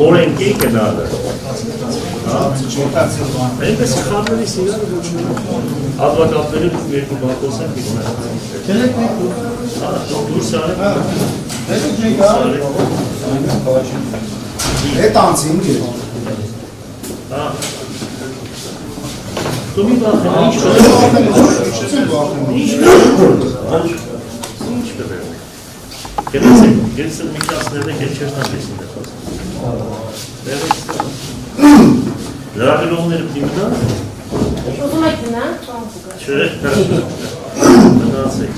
Օրենքի գնալը այնպես խառնելի սիրալ advokatları երկու բակոսան դուրս արեք Հետ անցին դու մի բախ ինչ կվեր գեցել մի կասներն եք էլ չեր տանքեսին լրագրողները պիտի մնան ուզում եք մնան չէ մնացեք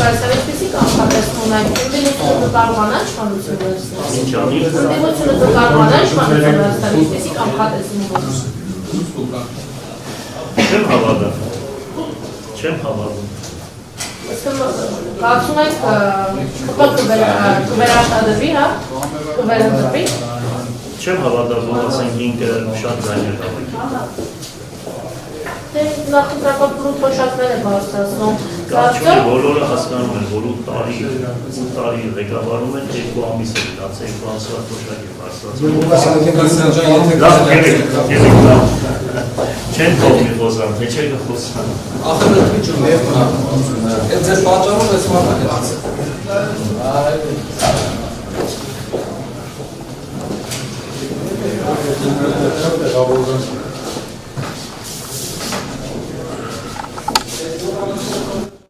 այսպեսի կանխատեսվում եք ընդդիմությունը կարողանա իշխանություն վերցնել ինչ անի ընդդիմությունը կարողանա իշխանություն վերցնել այսպեսի կանխատեսվում չեմ հավատում Կարծում եք կվերարտադրվի, հա, կվերընտրվի։ Չեմ հավատում, որ ասենք ինքը շատ ձայներ հավաքի։ Դե նախընտրական բրուտ փոշակներ է բարձրացնում։ Կարծում բոլորը հասկանում են, որ 8 տարի ղեկավարում են 2 ամիս է գնացել 2 ամսվա փոշակ է բարձրացնում։ Չեն կողմի խոսան, թե չէ կխոսան։ Ախր մի ջում է այդ ձեր պատճառով էս մարդը գնաց։